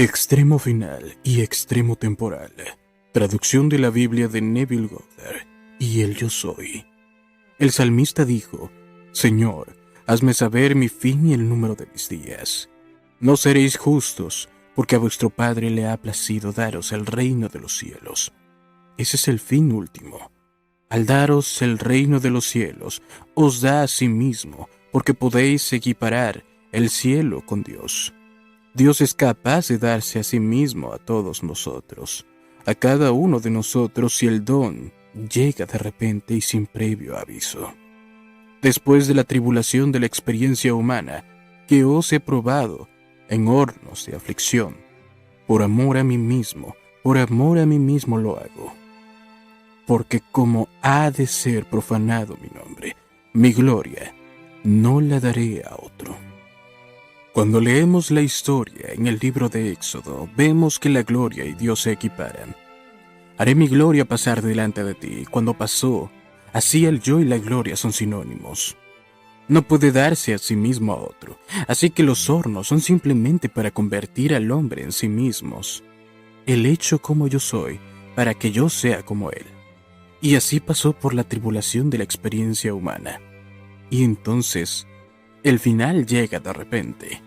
Extremo final y extremo temporal. Traducción de la Biblia de Neville Goddard y el Yo Soy. El salmista dijo: Señor, hazme saber mi fin y el número de mis días. No seréis justos, porque a vuestro Padre le ha placido daros el reino de los cielos. Ese es el fin último. Al daros el reino de los cielos, os da a sí mismo, porque podéis equiparar el cielo con Dios. Dios es capaz de darse a sí mismo a todos nosotros, a cada uno de nosotros, si el don llega de repente y sin previo aviso. Después de la tribulación de la experiencia humana, que os he probado en hornos de aflicción, por amor a mí mismo lo hago. Porque como ha de ser profanado mi nombre, mi gloria no la daré a otro. Cuando leemos la historia en el libro de Éxodo, vemos que la gloria y Dios se equiparan. Haré mi gloria pasar delante de ti. Cuando pasó, así el yo y la gloria son sinónimos. No puede darse a sí mismo a otro, así que los hornos son simplemente para convertir al hombre en sí mismos. El hecho como yo soy, para que yo sea como él. Y así pasó por la tribulación de la experiencia humana. Y entonces, el final llega de repente.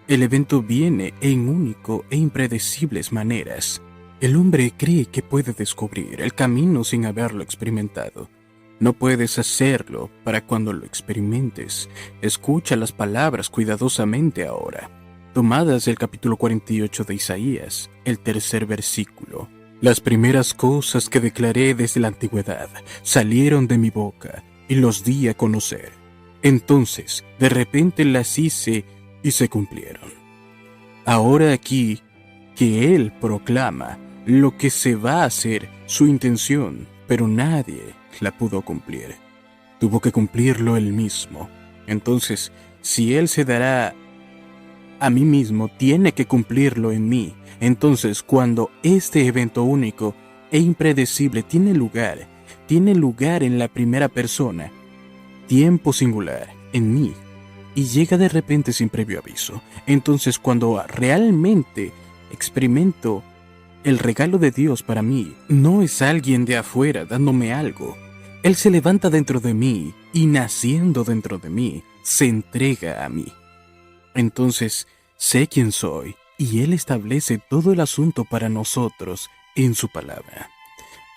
El evento viene en único e impredecibles maneras. El hombre cree que puede descubrir el camino sin haberlo experimentado. No puedes hacerlo para cuando lo experimentes. Escucha las palabras cuidadosamente ahora, tomadas del capítulo 48 de Isaías, el 3er versículo. Las primeras cosas que declaré desde la antigüedad salieron de mi boca y los di a conocer. Entonces, de repente las hice y se cumplieron. Ahora aquí, que Él proclama lo que se va a hacer, su intención, pero nadie la pudo cumplir. Tuvo que cumplirlo Él mismo. Entonces, si Él se dará a mí mismo, tiene que cumplirlo en mí. Entonces, cuando este evento único e impredecible tiene lugar en la primera persona, tiempo singular, en mí, y llega de repente sin previo aviso. Entonces, cuando realmente experimento el regalo de Dios para mí, no es alguien de afuera dándome algo. Él se levanta dentro de mí y, naciendo dentro de mí, se entrega a mí. Entonces, sé quién soy y Él establece todo el asunto para nosotros en su palabra.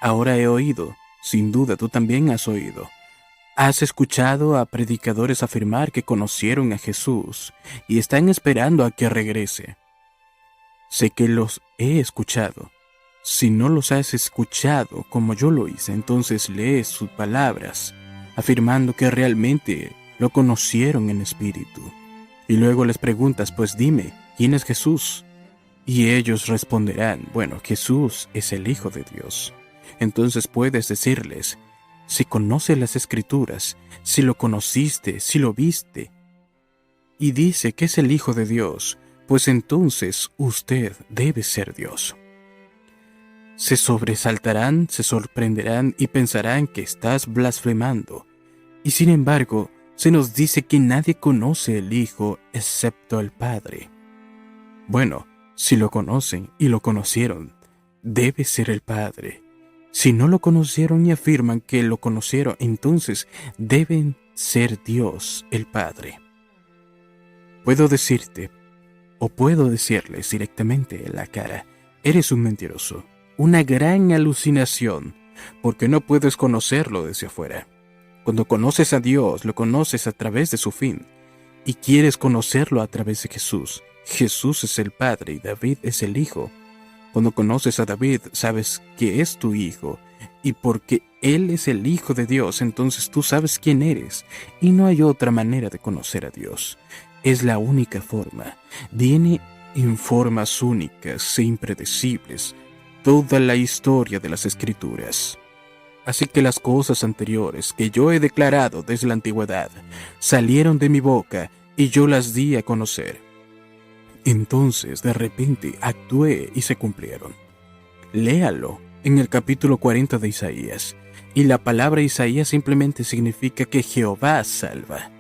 Ahora he oído, sin duda tú también has oído. Has escuchado a predicadores afirmar que conocieron a Jesús y están esperando a que regrese. Sé que los he escuchado. Si no los has escuchado como yo lo hice, entonces lees sus palabras, afirmando que realmente lo conocieron en espíritu. Y luego les preguntas, pues dime, ¿quién es Jesús? Y ellos responderán, bueno, Jesús es el Hijo de Dios. Entonces puedes decirles, si conoces las Escrituras, si lo conociste, si lo viste, y dice que es el Hijo de Dios, pues entonces usted debe ser Dios. Se sobresaltarán, se sorprenderán y pensarán que estás blasfemando. Y sin embargo, se nos dice que nadie conoce el Hijo excepto el Padre. Bueno, si lo conocen y lo conocieron, debe ser el Padre. Si no lo conocieron y afirman que lo conocieron, entonces deben ser Dios el Padre. Puedo decirte, o puedo decirles directamente en la cara, eres un mentiroso, una gran alucinación, porque no puedes conocerlo desde afuera. Cuando conoces a Dios, lo conoces a través de su fin, y quieres conocerlo a través de Jesús. Jesús es el Padre y David es el Hijo. Cuando conoces a David, sabes que es tu hijo, y porque él es el Hijo de Dios, entonces tú sabes quién eres, y no hay otra manera de conocer a Dios. Es la única forma. Viene en formas únicas e impredecibles toda la historia de las Escrituras. Así que las cosas anteriores que yo he declarado desde la antigüedad salieron de mi boca y yo las di a conocer. Entonces, de repente, actué y se cumplieron. Léalo en el capítulo 40 de Isaías, y la palabra Isaías simplemente significa que Jehová salva.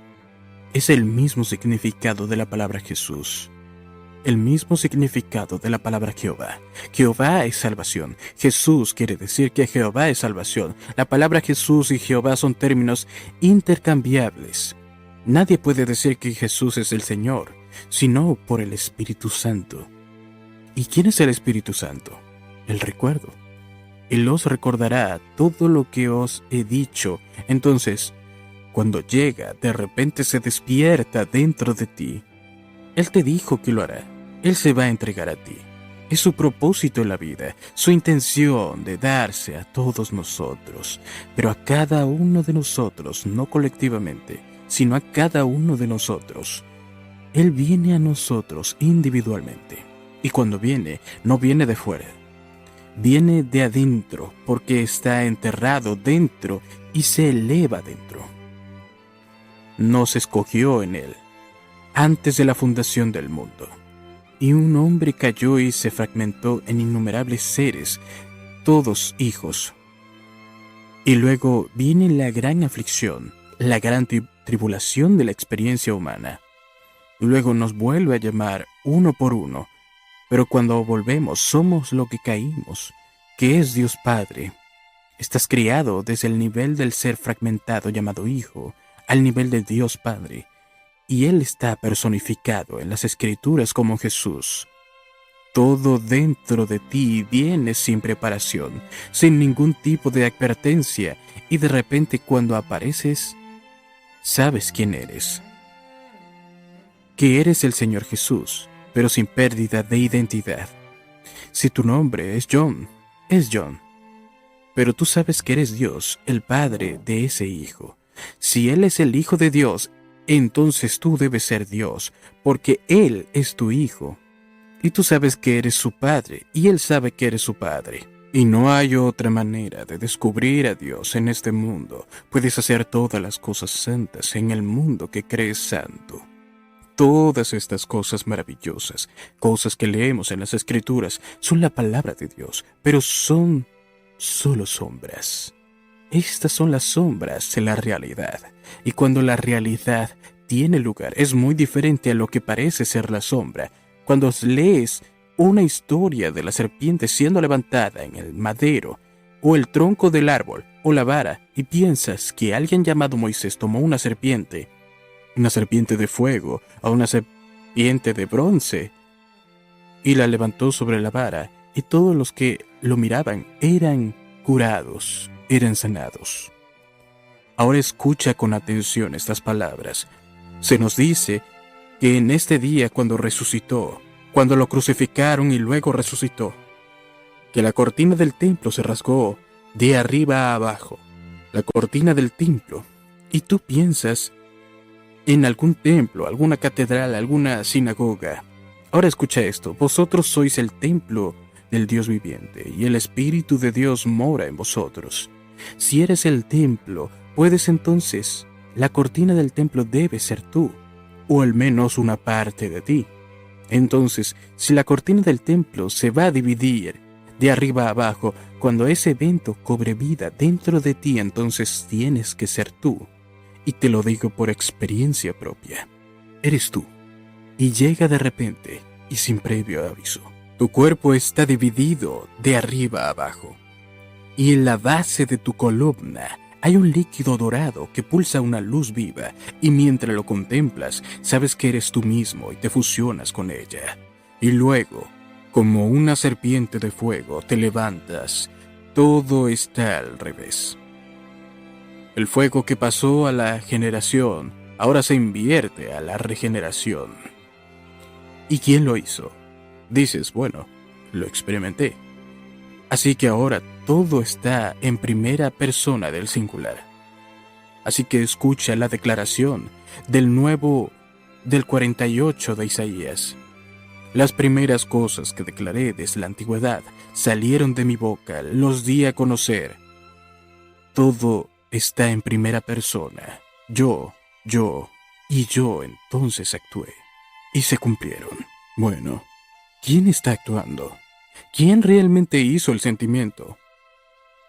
Es el mismo significado de la palabra Jesús. el mismo significado de la palabra Jehová. Jehová es salvación. Jesús quiere decir que Jehová es salvación. La palabra Jesús y Jehová son términos intercambiables. Nadie puede decir que Jesús es el Señor, sino por el Espíritu Santo. ¿Y quién es el Espíritu Santo? El recuerdo. Él os recordará todo lo que os he dicho. Entonces, cuando llega, de repente se despierta dentro de ti. Él te dijo que lo hará. Él se va a entregar a ti. Es su propósito en la vida, su intención de darse a todos nosotros, pero a cada uno de nosotros, no colectivamente, sino a cada uno de nosotros. Él viene a nosotros individualmente. Y cuando viene, no viene de fuera. Viene de adentro, porque está enterrado dentro y se eleva dentro. Nos escogió en Él, antes de la fundación del mundo. Y un hombre cayó y se fragmentó en innumerables seres, todos hijos. Y luego viene la gran aflicción, la gran tribulación de la experiencia humana. Y luego nos vuelve a llamar uno por uno, pero cuando volvemos somos lo que caímos, que es Dios Padre. Estás criado desde el nivel del ser fragmentado llamado Hijo, al nivel de Dios Padre. Y Él está personificado en las Escrituras como Jesús. Todo dentro de ti viene sin preparación, sin ningún tipo de advertencia, y de repente cuando apareces, sabes quién eres. Que eres el Señor Jesús, pero sin pérdida de identidad. Si tu nombre es John, es John. Pero tú sabes que eres Dios, el Padre de ese Hijo. Si Él es el Hijo de Dios, entonces tú debes ser Dios, porque Él es tu Hijo. Y tú sabes que eres su Padre, y Él sabe que eres su Padre. Y no hay otra manera de descubrir a Dios en este mundo. Puedes hacer todas las cosas santas en el mundo que crees santo. Todas estas cosas maravillosas, cosas que leemos en las Escrituras, son la palabra de Dios, pero son solo sombras. Estas son las sombras de la realidad. Y cuando la realidad tiene lugar, es muy diferente a lo que parece ser la sombra. Cuando lees una historia de la serpiente siendo levantada en el madero, o el tronco del árbol, o la vara, y piensas que alguien llamado Moisés tomó una serpiente de fuego, o una serpiente de bronce, y la levantó sobre la vara, y todos los que lo miraban eran curados, eran sanados. Ahora escucha con atención estas palabras. Se nos dice que en este día cuando resucitó, cuando lo crucificaron y luego resucitó, que la cortina del templo se rasgó de arriba a abajo, la cortina del templo, y tú piensas en algún templo, alguna catedral, alguna sinagoga. Ahora escucha esto, vosotros sois el templo del Dios viviente, y el Espíritu de Dios mora en vosotros. Si eres el templo, puedes entonces, la cortina del templo debe ser tú, o al menos una parte de ti. Entonces, si la cortina del templo se va a dividir de arriba a abajo, cuando ese evento cobre vida dentro de ti, entonces tienes que ser tú. Y te lo digo por experiencia propia. Eres tú. Y llega de repente y sin previo aviso. Tu cuerpo está dividido de arriba a abajo. Y en la base de tu columna hay un líquido dorado que pulsa una luz viva, y mientras lo contemplas, sabes que eres tú mismo y te fusionas con ella. Y luego, como una serpiente de fuego, te levantas. Todo está al revés. El fuego que pasó a la generación ahora se invierte a la regeneración. ¿Y quién lo hizo? Dices, bueno, lo experimenté. Así que ahora todo está en primera persona del singular. Así que escucha la declaración del 48 de Isaías. Las primeras cosas que declaré desde la antigüedad salieron de mi boca, los di a conocer. Todo está en primera persona. Yo, y yo entonces actué. Y se cumplieron. Bueno, ¿quién está actuando? ¿Quién realmente hizo el sentimiento?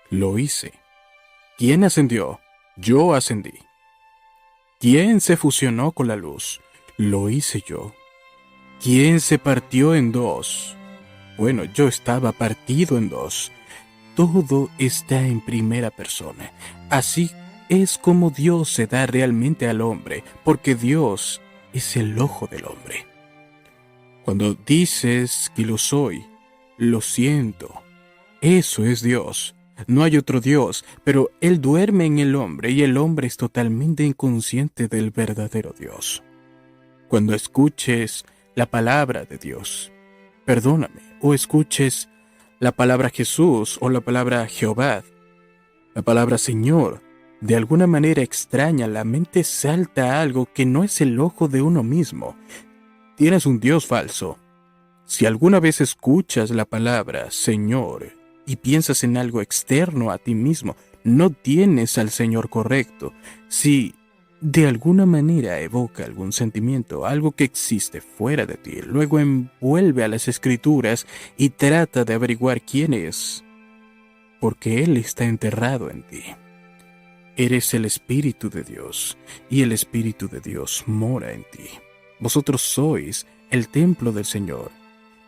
Lo hice. ¿Quién ascendió? Yo ascendí. ¿Quién se fusionó con la luz? Lo hice yo. ¿Quién se partió en dos? Bueno, yo estaba partido en dos. Todo está en primera persona. Así es como Dios se da realmente al hombre, porque Dios es el ojo del hombre. Cuando dices que lo soy, lo siento. Eso es Dios. No hay otro Dios, pero Él duerme en el hombre y el hombre es totalmente inconsciente del verdadero Dios. Cuando escuches la palabra de Dios, perdóname, o escuches la palabra Jesús o la palabra Jehová, la palabra Señor, de alguna manera extraña la mente salta a algo que no es el ojo de uno mismo. Tienes un Dios falso. Si alguna vez escuchas la palabra Señor y piensas en algo externo a ti mismo, no tienes al Señor correcto. Si de alguna manera evoca algún sentimiento, algo que existe fuera de ti, luego envuelve a las Escrituras y trata de averiguar quién es, porque Él está enterrado en ti. Eres el Espíritu de Dios, y el Espíritu de Dios mora en ti. Vosotros sois el templo del Señor,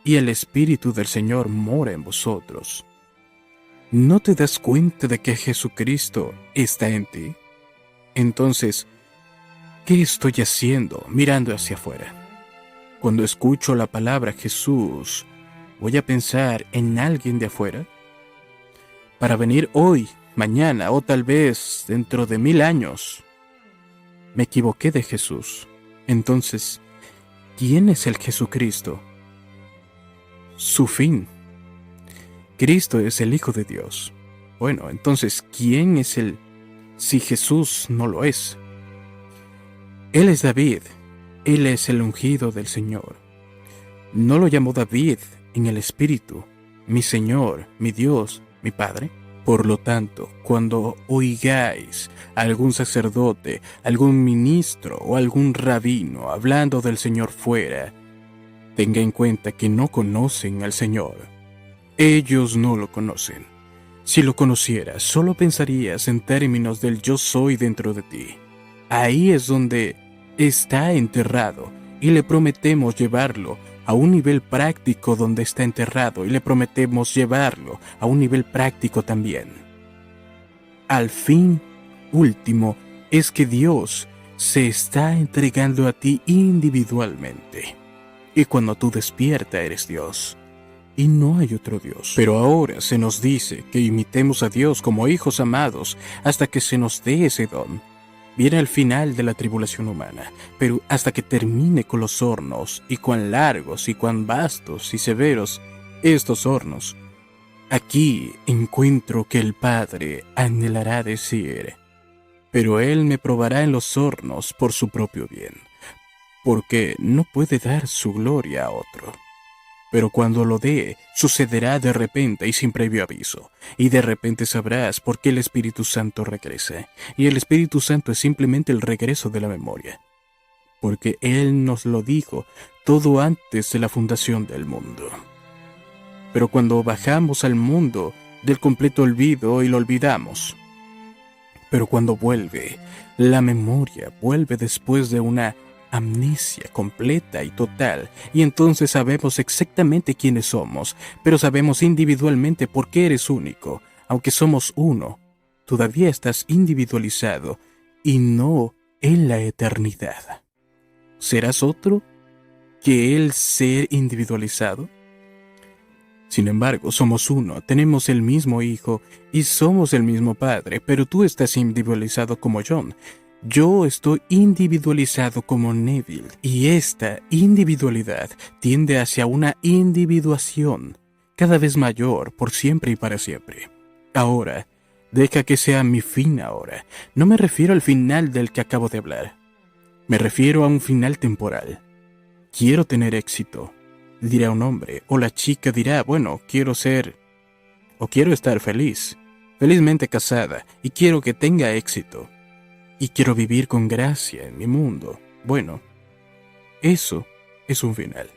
y el Espíritu del Señor mora en vosotros. ¿No te das cuenta de que Jesucristo está en ti? Entonces, ¿qué estoy haciendo mirando hacia afuera? Cuando escucho la palabra Jesús, ¿voy a pensar en alguien de afuera? Para venir hoy, mañana o tal vez dentro de 1000 años. Me equivoqué de Jesús. Entonces, ¿quién es el Jesucristo? Su fin. Cristo es el Hijo de Dios. Bueno, entonces, ¿quién es Él si Jesús no lo es? Él es David. Él es el ungido del Señor. ¿No lo llamó David en el Espíritu, mi Señor, mi Dios, mi Padre? Por lo tanto, cuando oigáis a algún sacerdote, algún ministro o algún rabino hablando del Señor fuera, tenga en cuenta que no conocen al Señor. Ellos no lo conocen. Si lo conocieras, solo pensarías en términos del yo soy dentro de ti. Ahí es donde está enterrado y le prometemos llevarlo a un nivel práctico donde está enterrado y le prometemos llevarlo a un nivel práctico también. Al fin último es que Dios se está entregando a ti individualmente. Y cuando tú despiertas eres Dios. Y no hay otro Dios. Pero ahora se nos dice que imitemos a Dios como hijos amados hasta que se nos dé ese don. Viene el final de la tribulación humana, pero hasta que termine con los hornos, y cuán largos, y cuán vastos y severos estos hornos, aquí encuentro que el Padre anhelará decir, pero Él me probará en los hornos por su propio bien, porque no puede dar su gloria a otro. Pero cuando lo dé, sucederá de repente y sin previo aviso. Y de repente sabrás por qué el Espíritu Santo regresa. Y el Espíritu Santo es simplemente el regreso de la memoria. Porque Él nos lo dijo todo antes de la fundación del mundo. Pero cuando bajamos al mundo del completo olvido y lo olvidamos. Pero cuando vuelve, la memoria vuelve después de una amnesia completa y total, y entonces sabemos exactamente quiénes somos, pero sabemos individualmente por qué eres único. Aunque somos uno, todavía estás individualizado y no en la eternidad. ¿Serás otro que el ser individualizado? Sin embargo, somos uno, tenemos el mismo Hijo y somos el mismo Padre, pero tú estás individualizado como John. Yo estoy individualizado como Neville, y esta individualidad tiende hacia una individuación cada vez mayor por siempre y para siempre. Ahora, deja que sea mi fin ahora. No me refiero al final del que acabo de hablar. Me refiero a un final temporal. Quiero tener éxito, dirá un hombre, o la chica dirá, bueno, quiero ser, o quiero estar feliz, felizmente casada, y quiero que tenga éxito. Y quiero vivir con gracia en mi mundo. Bueno, eso es un final.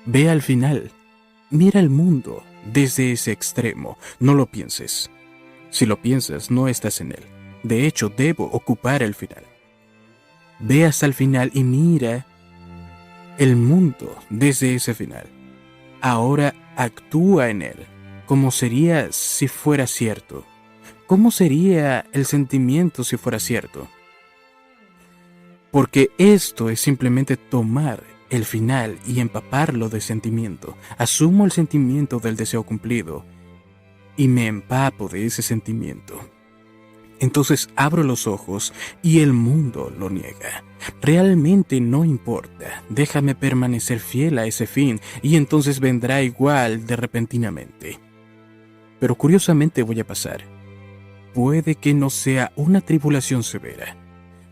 Ve al final. Mira el mundo desde ese extremo. No lo pienses. Si lo piensas, no estás en él. De hecho, debo ocupar el final. Ve hasta el final y mira El mundo, desde ese final, ahora actúa en él, como sería si fuera cierto. ¿Cómo sería el sentimiento si fuera cierto? Porque esto es simplemente tomar el final y empaparlo de sentimiento. Asumo el sentimiento del deseo cumplido y me empapo de ese sentimiento. Entonces abro los ojos y el mundo lo niega. Realmente no importa, déjame permanecer fiel a ese fin y entonces vendrá igual de repentinamente. Pero curiosamente voy a pasar. Puede que no sea una tribulación severa,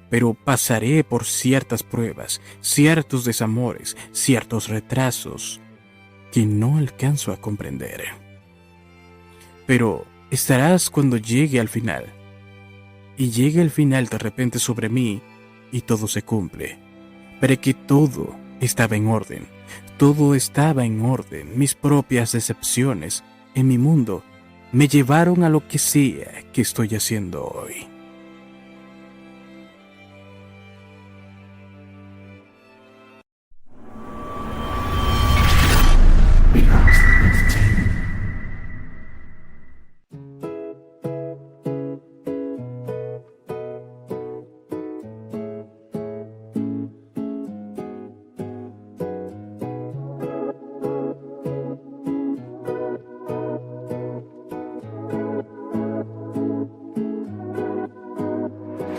pero pasaré por ciertas pruebas, ciertos desamores, ciertos retrasos que no alcanzo a comprender. Pero estarás cuando llegue al final. Y llegue el final de repente sobre mí y todo se cumple. Pero que todo estaba en orden. Todo estaba en orden. Mis propias decepciones en mi mundo me llevaron a lo que sea que estoy haciendo hoy.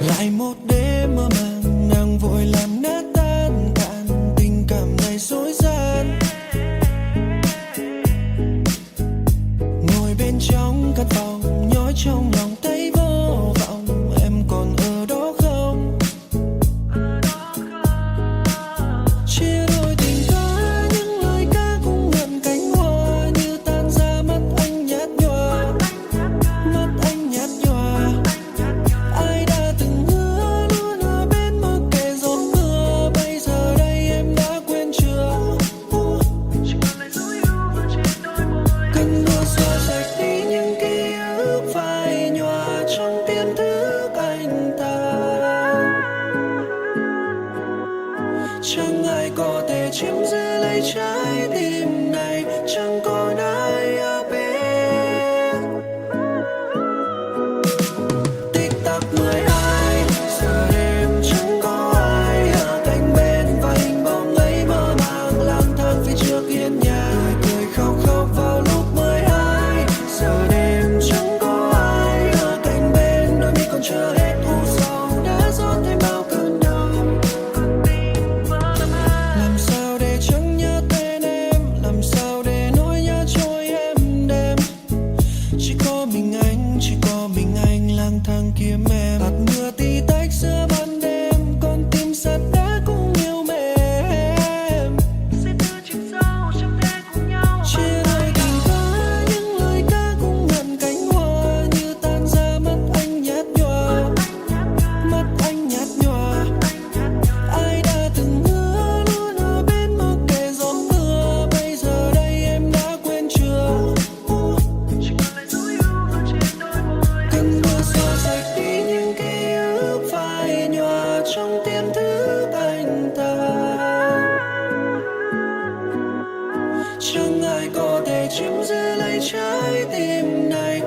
Lại một đêm mơ màng, nàng vội làm nát tan cạn tình cảm này dối gian. Ngồi bên trong căn phòng, nhói trong lòng thấy vô vọng. Em còn ở đó không? Chia đôi tình ta, những lời ca cũng ngậm cánh hoa như tan ra mắt anh nhạt nhòa, mắt anh nhạt nhòa. Ai đã từng hứa luôn ở bên mặc kệ gió mưa, bây giờ đây em đã quên chưa? Chỉ còn lại dấu yêu trên đôi môi. Cơn mưa xóa sạch đi những ký ức phai nhòa trong tiềm thức anh ta. Chẳng ai có thể chiếm giữ lấy trái tim này, chẳng còn ai ở bên. Tích tắc 12 giờ đêm chẳng có ai ở cạnh bên, và hình bóng ấy mơ màng lang thang phía trước hiên nhà. Người cười khóc khóc vào lúc 12 giờ đêm chẳng có ai ở cạnh bên, đôi mi còn chưa hết u sầu đã rót thêm bao cơn đau. Làm sao để chẳng nhớ tên em, làm sao để nỗi nhớ trôi êm đềm. Chỉ có mình anh lang thang kiếm em. Hạt mưa tí tách giữa ban đêm, con tim sắt đá cũng yêu mềm. Sẽ từ chiều sau chẳng thể cùng nhau. Chia đôi tình ta, những lời ca cũng ngậm cánh hoa như tan ra mắt anh nhạt nhòa, mắt anh nhạt nhòa. Ai đã từng hứa luôn ở bên mặc kệ gió mưa, bây giờ đây em đã quên chưa? Chỉ còn lại dấu yêu trên đôi môi. Cơn mưa xóa sạch đi những ký ức phai nhòa trong tiềm thức anh ta. Chẳng ai có thể chiếm giữ lấy trái tim này,